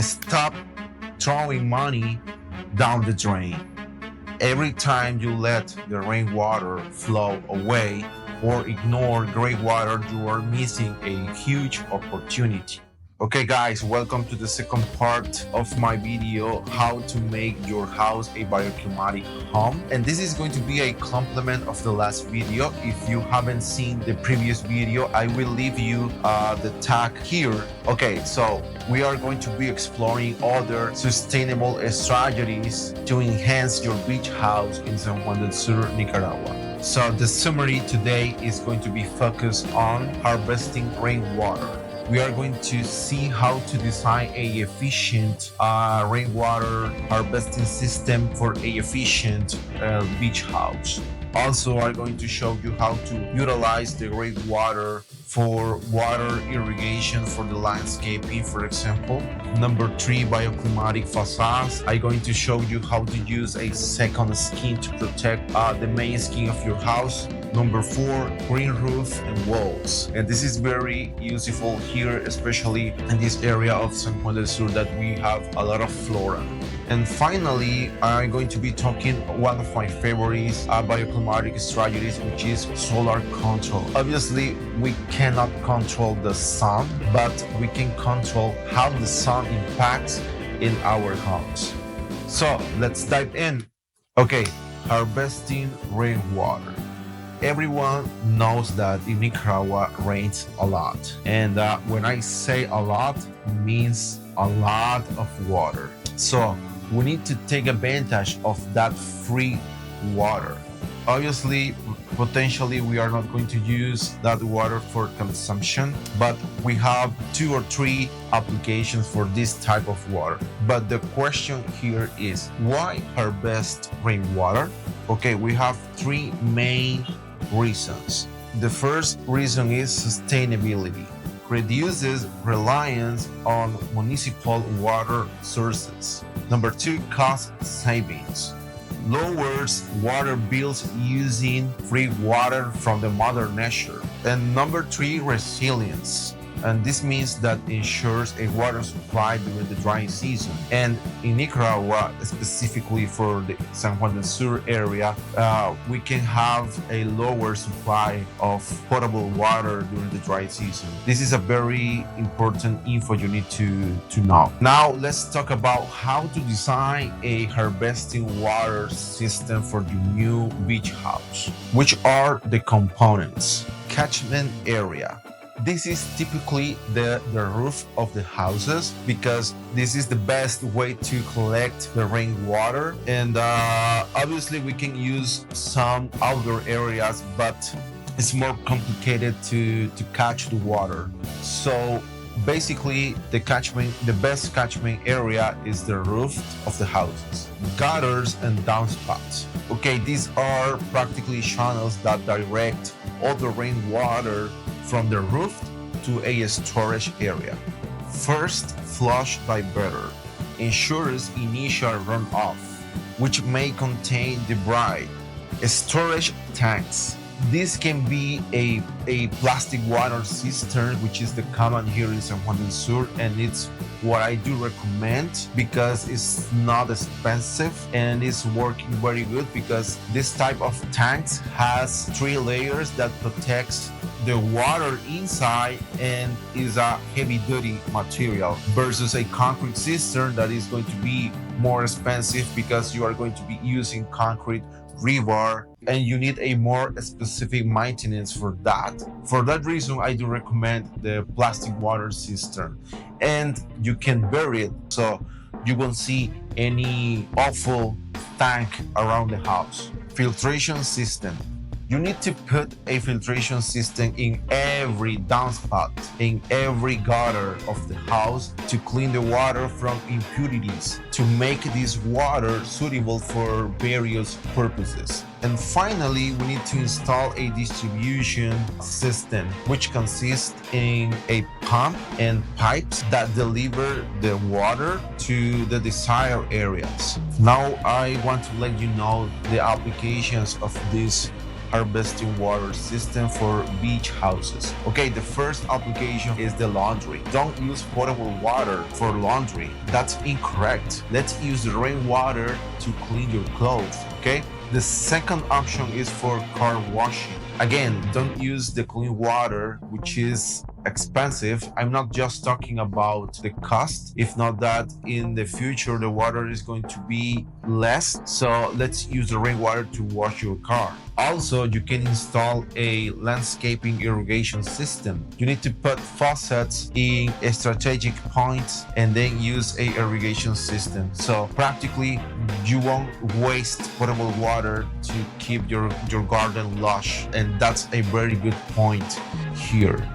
Stop throwing money down the drain. Every time you let the rainwater flow away or ignore gray water, you are missing a huge opportunity. Okay guys, welcome to the second part of my video, how to make your house a bioclimatic home. And this is going to be a complement of the last video. If you haven't seen the previous video, I will leave you the tag here. Okay, so we are going to be exploring other sustainable strategies to enhance your beach house in San Juan del Sur, Nicaragua. So the summary today is going to be focused on harvesting rainwater. We are going to see how to design a efficient rainwater harvesting system for a efficient beach house. Also, I'm going to show you how to utilize the rainwater for water irrigation for the landscaping, for example. Number 3, bioclimatic facades. I'm going to show you how to use a second skin to protect the main skin of your house. Number 4, green roof and walls. And this is very useful here, especially in this area of San Juan del Sur that we have a lot of flora. And finally, I'm going to be talking one of my favorites bioclimatic strategies, which is solar control. Obviously, we cannot control the sun, but we can control how the sun impacts in our homes. So let's dive in. Okay, harvesting rainwater. Everyone knows that in Nicaragua rains a lot. And when I say a lot, it means a lot of water. So we need to take advantage of that free water. Obviously, potentially we are not going to use that water for consumption, but we have 2 or 3 applications for this type of water. But the question here is, why harvest rainwater? Okay, we have 3 main reasons. The first reason is sustainability. Reduces reliance on municipal water sources. Number 2, cost savings. Lowers water bills using free water from the mother nature. And number 3, resilience. And this means that ensures a water supply during the dry season. And in Nicaragua, specifically for the San Juan del Sur area, we can have a lower supply of potable water during the dry season. This is a very important info you need to know. Now, let's talk about how to design a harvesting water system for the new beach house. Which are the components? Catchment area. This is typically the roof of the houses because this is the best way to collect the rainwater. And obviously we can use some outdoor areas, but it's more complicated to catch the water. So basically the best catchment area is the roof of the houses. Gutters and downspouts. Okay, these are practically channels that direct all the rainwater from the roof to a storage area. First, flush diverter ensures initial runoff, which may contain debris. Storage tanks. This can be a plastic water cistern, which is the common here in San Juan del Sur, and it's what I do recommend because it's not expensive and it's working very good because this type of tanks has 3 layers that protects the water inside and is a heavy-duty material versus a concrete cistern that is going to be more expensive because you are going to be using concrete rebar and you need a more specific maintenance for that. For that reason, I do recommend the plastic water cistern, and you can bury it so you won't see any awful tank around the house. Filtration system. You need to put a filtration system in every downspout, in every gutter of the house to clean the water from impurities, to make this water suitable for various purposes. And finally, we need to install a distribution system, which consists in a pump and pipes that deliver the water to the desired areas. Now, I want to let you know the applications of this harvesting water system for beach houses. Okay, the first application is the laundry. Don't use potable water for laundry. That's incorrect. Let's use the rainwater to clean your clothes, okay? The second option is for car washing. Again, don't use the clean water, which is expensive. I'm not just talking about the cost. If not that, in the future, the water is going to be less. So let's use the rainwater to wash your car. Also, you can install a landscaping irrigation system. You need to put faucets in strategic points and then use a irrigation system. So practically, you won't waste potable water to keep your garden lush. And that's a very good point here.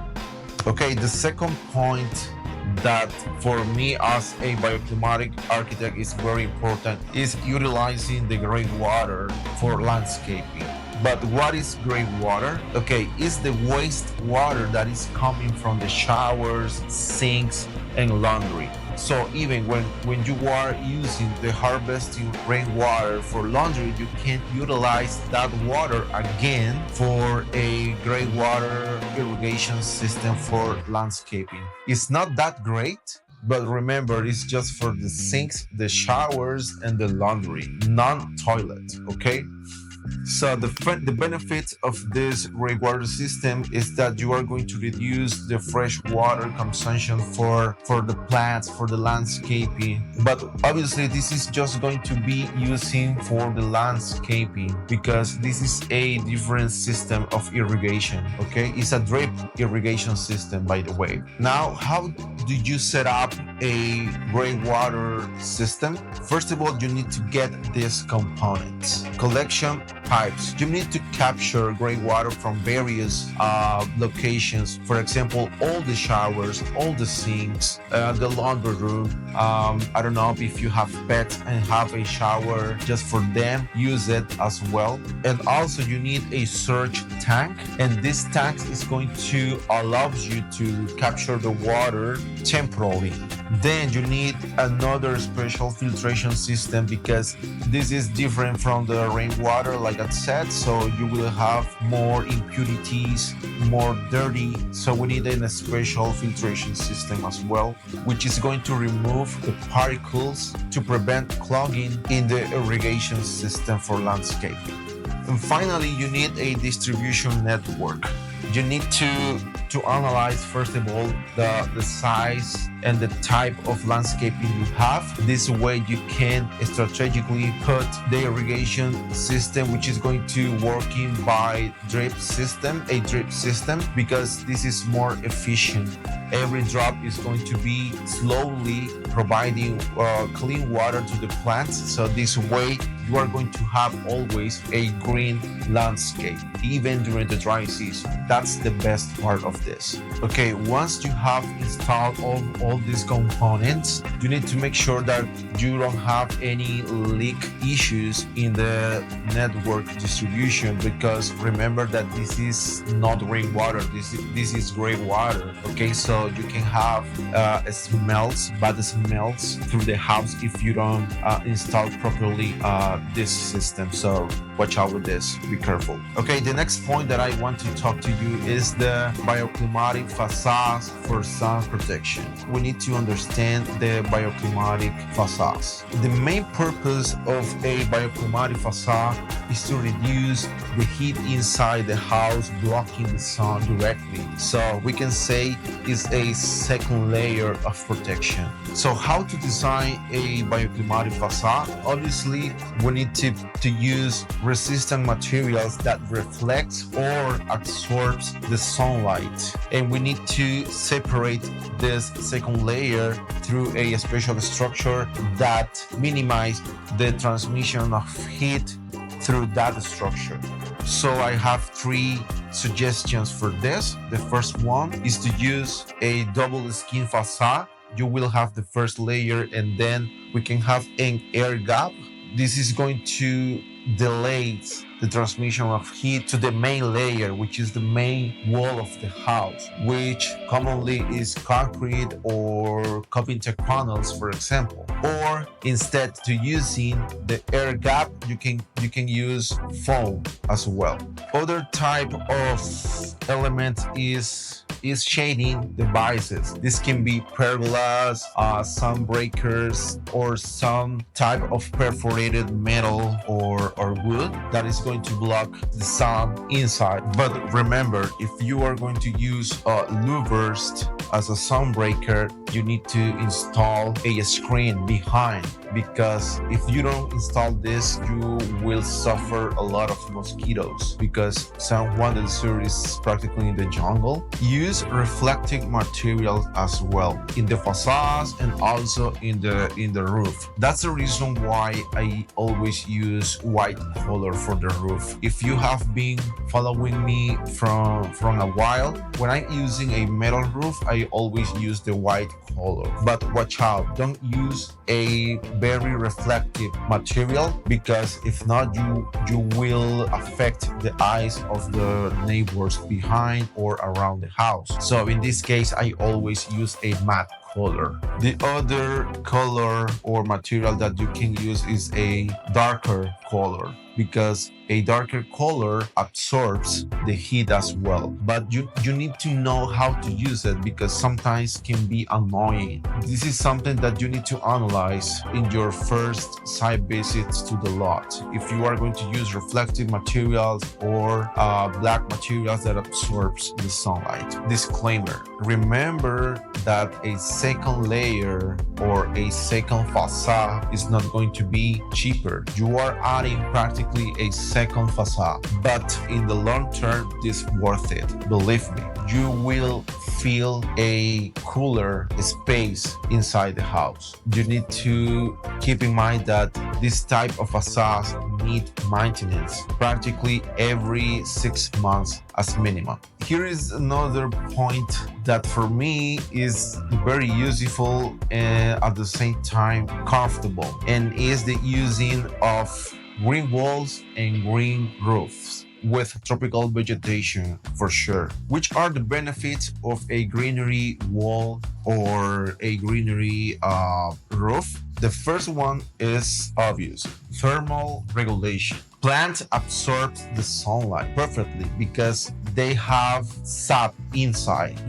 Okay, the second point that for me as a bioclimatic architect is very important is utilizing the gray water for landscaping. But what is gray water? Okay, it's the waste water that is coming from the showers, sinks, and laundry. So even when you are using the harvesting rainwater for laundry, you can utilize that water again for a gray water irrigation system for landscaping. It's not that great, but remember, it's just for the sinks, the showers, and the laundry, non-toilet, okay? So the benefit of this rainwater system is that you are going to reduce the fresh water consumption for the plants, for the landscaping. But obviously this is just going to be using for the landscaping because this is a different system of irrigation, okay? It's a drip irrigation system, by the way. Now, how do you set up a rainwater system? First of all, you need to get these components. Collection pipes. You need to capture gray water from various locations. For example, all the showers, all the sinks, the laundry room. I don't know if you have pets and have a shower just for them, use it as well. And also you need a surge tank, and this tank is going to allow you to capture the water temporarily. Then you need another special filtration system because this is different from the rainwater, like I said, so you will have more impurities, more dirty. So we need a special filtration system as well, which is going to remove the particles to prevent clogging in the irrigation system for landscaping. And finally, you need a distribution network. You need to analyze, first of all, the size and the type of landscaping you have. This way you can strategically put the irrigation system, which is going to working by a drip system, because this is more efficient. Every drop is going to be slowly providing clean water to the plants. So this way you are going to have always a green landscape, even during the dry season. That's the best part of this. Okay, once you have installed all these components, you need to make sure that you don't have any leak issues in the network distribution, because remember that this is not rainwater, this is gray water. Okay, so you can have bad smells through the house if you don't install properly this system. So watch out with this, be careful. Okay, the next point that I want to talk to you is the bioclimatic facades for sun protection. We need to understand the bioclimatic facades. The main purpose of a bioclimatic facade is to reduce the heat inside the house, blocking the sun directly. So we can say it's a second layer of protection. So how to design a bioclimatic facade? Obviously, we need to use resistant materials that reflects or absorbs the sunlight, and we need to separate this second layer through a special structure that minimizes the transmission of heat through that structure. So I have 3 suggestions for this. The first one is to use a double skin facade. You will have the first layer and then we can have an air gap. This is going to delays the transmission of heat to the main layer, which is the main wall of the house, which commonly is concrete or carpenter panels, for example. Or instead to using the air gap, you can use foam as well. Other type of element is shading devices. This can be pergolas, sun breakers, or some type of perforated metal or wood that is going to block the sun inside. But remember, if you are going to use louvers as a sun breaker, you need to install a screen behind, because if you don't install this, you will suffer a lot of mosquitoes, because San Juan del Sur is practically in the jungle. Use reflective materials as well in the facades and also in the roof. That's the reason why I always use white color for the roof. If you have been following me from a while, when I'm using a metal roof, I always use the white color. But watch out, don't use a very reflective material, because if not, you will affect the eyes of the neighbors behind or around the house. So in this case, I always use a matte color. The other color or material that you can use is a darker color, because a darker color absorbs the heat as well. But you need to know how to use it, because sometimes can be annoying. This is something that you need to analyze in your first site visits to the lot. If you are going to use reflective materials or black materials that absorbs the sunlight. Disclaimer: remember that a second layer or a second facade is not going to be cheaper. You are adding practically a second facade, but in the long term, this is worth it. Believe me, you will feel a cooler space inside the house. You need to keep in mind that this type of facades need maintenance practically every 6 months as minimum. Here is another point that for me is very useful and at the same time comfortable, and is the using of green walls and green roofs with tropical vegetation, for sure. Which are the benefits of a greenery wall or a greenery roof? The first one is obvious: thermal regulation. Plant absorbs the sunlight perfectly because they have sap inside,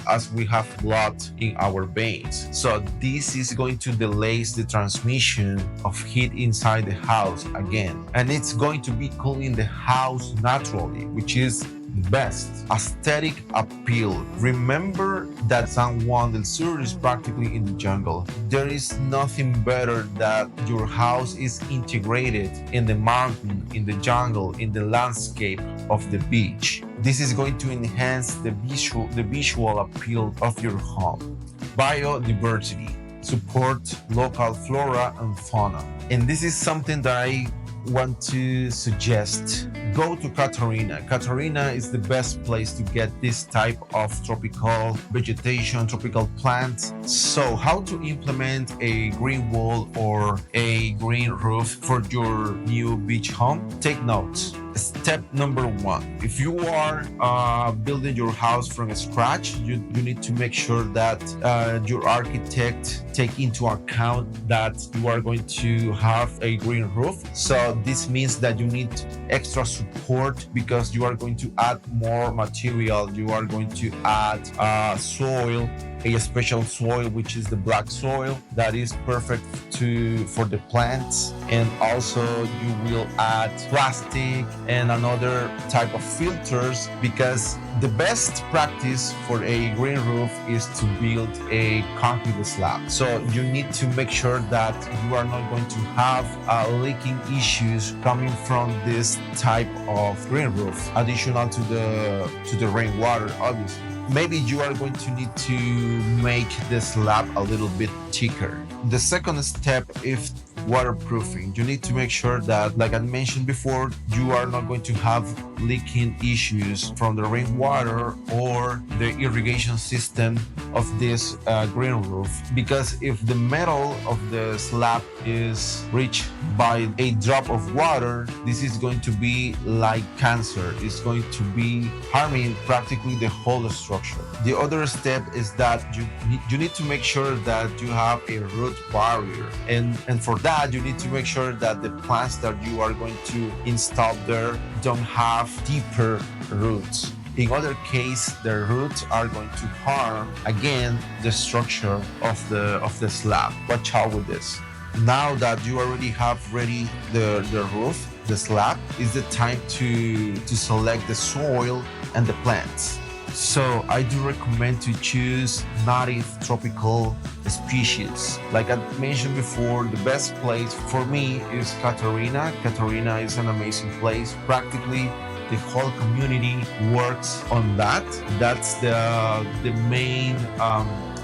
as we have blood in our veins. So this is going to delay the transmission of heat inside the house again. And it's going to be cooling the house naturally, which is the best. Aesthetic appeal. Remember that San Juan del Sur is practically in the jungle. There is nothing better that your house is integrated in the mountain, in the jungle, in the landscape of the beach. This is going to enhance the visual appeal of your home. Biodiversity. Support local flora and fauna. And this is something that I want to suggest. Go to Catarina. Catarina is the best place to get this type of tropical vegetation, tropical plants. So how to implement a green wall or a green roof for your new beach home? Take notes. Step number 1. If you are building your house from scratch, you need to make sure that your architect take into account that you are going to have a green roof. So this means that you need extra support because you are going to add more material. You are going to add soil, a special soil, which is the black soil that is perfect for the plants. And also you will add plastic and another type of filters, because the best practice for a green roof is to build a concrete slab. So you need to make sure that you are not going to have leaking issues coming from this type of green roof, additional to the rainwater, obviously. Maybe you are going to need to make the slab a little bit thicker. The second step is waterproofing. You need to make sure that, like I mentioned before, you are not going to have leaking issues from the rainwater or the irrigation system of this green roof. Because if the metal of the slab is reached by a drop of water, this is going to be like cancer. It's going to be harming practically the whole structure. The other step is that you need to make sure that you have a root barrier, and for that you need to make sure that the plants that you are going to install there don't have deeper roots. In other case, the roots are going to harm again the structure of the slab. Watch out with this. Now that you already have ready the roof, the slab, is the time to select the soil and the plants. So I do recommend to choose native tropical species. Like I mentioned before, the best place for me is Catarina. Catarina is an amazing place. Practically the whole community works on that. That's the main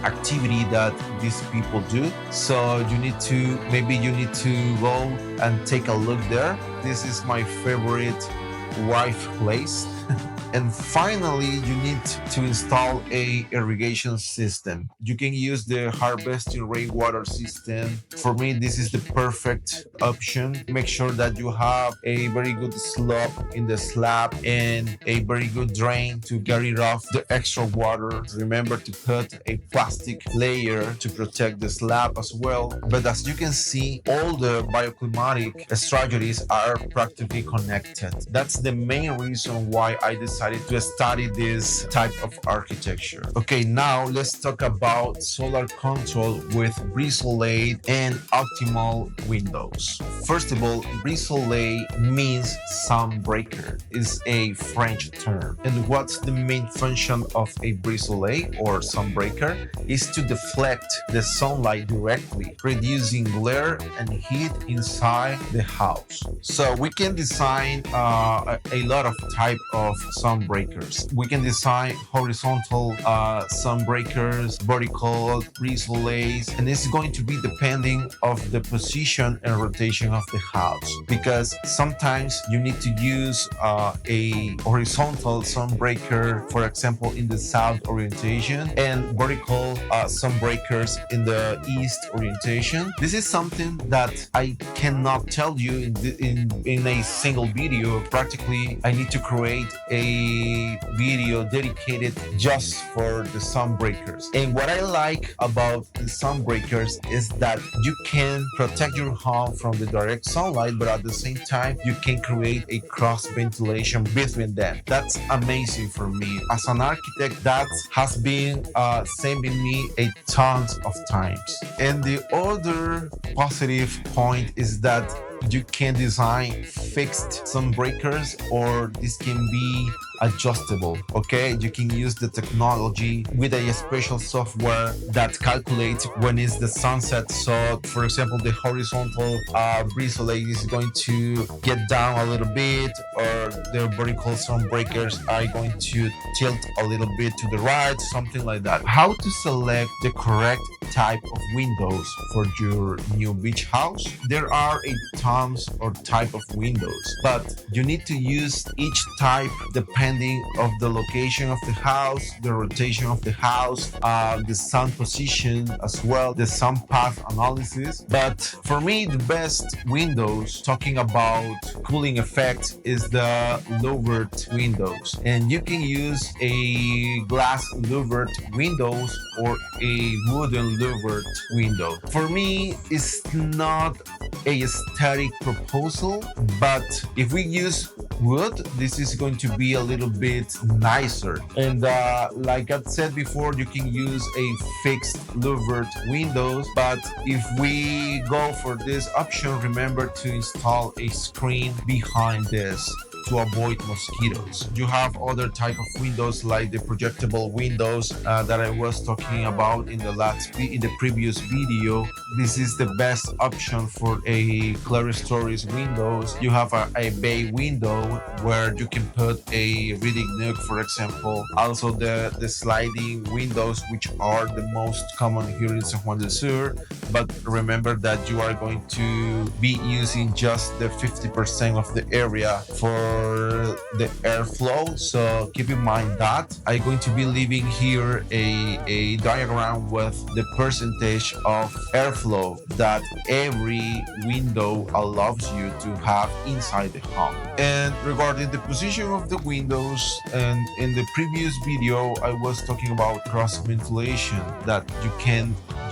activity that these people do. So you need to go and take a look there. This is my favorite wife place. And finally, you need to install a irrigation system. You can use the harvesting rainwater system. For me, this is the perfect option. Make sure that you have a very good slope in the slab and a very good drain to get rid of the extra water. Remember to put a plastic layer to protect the slab as well. But as you can see, all the bioclimatic strategies are practically connected. That's the main reason why I decided to study this type of architecture. Okay, now let's talk about solar control with brise soleil and optimal windows. First of all, brise soleil means sun breaker. It's a French term. And what's the main function of a brise soleil or sun breaker? Is to deflect the sunlight directly, reducing glare and heat inside the house. So we can design a lot of type of sun breakers. We can design horizontal sun breakers, vertical brise soleils, and it's going to be depending of the position and rotation of the house, because sometimes you need to use a horizontal sun breaker, for example in the south orientation, and vertical sun breakers in the east orientation. This is something that I cannot tell you in a single video. Practically I need to create a video dedicated just for the sun breakers. And what I like about the sun breakers is that you can protect your home from the direct sunlight, but at the same time you can create a cross ventilation between them. That's amazing for me as an architect. That has been saving me a tons of times. And the other positive point is that you can design fixed sun breakers, or this can be adjustable. Okay, you can use the technology with a special software that calculates when is the sunset. So for example, the horizontal brise soleil is going to get down a little bit, or the vertical sun breakers are going to tilt a little bit to the right, something like that. How to select the correct type of windows for your new beach house? There are a tons or type of windows, but you need to use each type depending of the location of the house, the rotation of the house, the sun position as well, the sun path analysis. But for me, the best windows, talking about cooling effect, is the louvered windows. And you can use a glass louvered windows or a wooden louvered window. For me, it's not a aesthetic proposal, but if we use wood, this is going to be a little bit nicer. And like I said before, you can use a fixed louvered windows, but if we go for this option, remember to install a screen behind this to avoid mosquitoes. You have other type of windows like the projectable windows that I was talking about in the previous video. This is the best option for a clerestories windows. You have a bay window where you can put a reading nook, for example. Also the sliding windows, which are the most common here in San Juan del Sur. but remember that you are going to be using just the 50% of the area for the airflow. So keep in mind that I'm going to be leaving here a diagram with the percentage of airflow that every window allows you to have inside the home. And regarding the position of the windows, and in the previous video I was talking about cross ventilation, that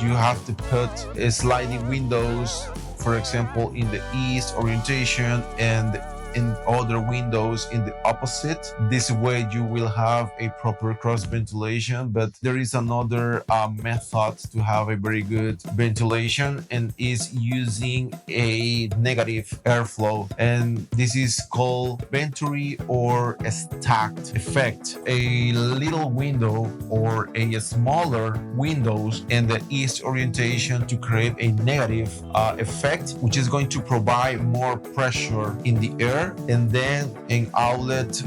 you have to put sliding windows, for example, in the east orientation and in other windows in the opposite. This way you will have a proper cross ventilation. But there is another method to have a very good ventilation, and is using a negative airflow, and this is called venturi or a stacked effect. A little window or a smaller windows in the east orientation to create a negative effect, which is going to provide more pressure in the air, and then an outlet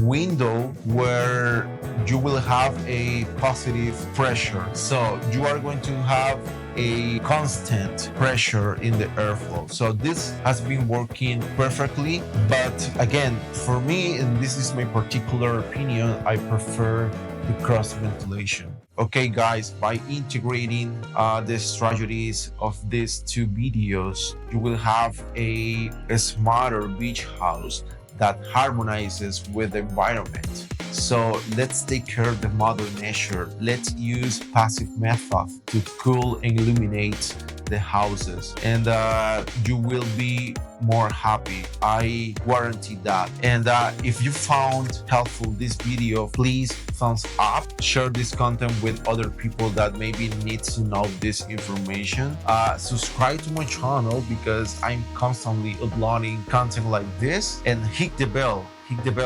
window where you will have a positive pressure. So you are going to have a constant pressure in the airflow. So this has been working perfectly. But again, for me, and this is my particular opinion, I prefer the cross ventilation. Okay guys, by integrating the strategies of these two videos, you will have a smarter beach house that harmonizes with the environment. So let's take care of the mother nature. Let's use passive method to cool and illuminate the houses, and you will be more happy. I guarantee that. And if you found helpful this video, please thumbs up, share this content with other people that maybe need to know this information. Subscribe to my channel because I'm constantly uploading content like this, and hit the bell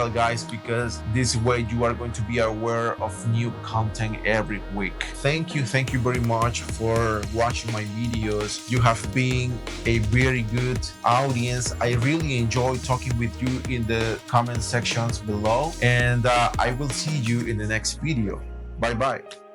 guys, because this way you are going to be aware of new content every week. Thank you very much for watching my videos. You have been a very good audience. I really enjoy talking with you in the comment sections below, and I will see you in the next video. Bye bye.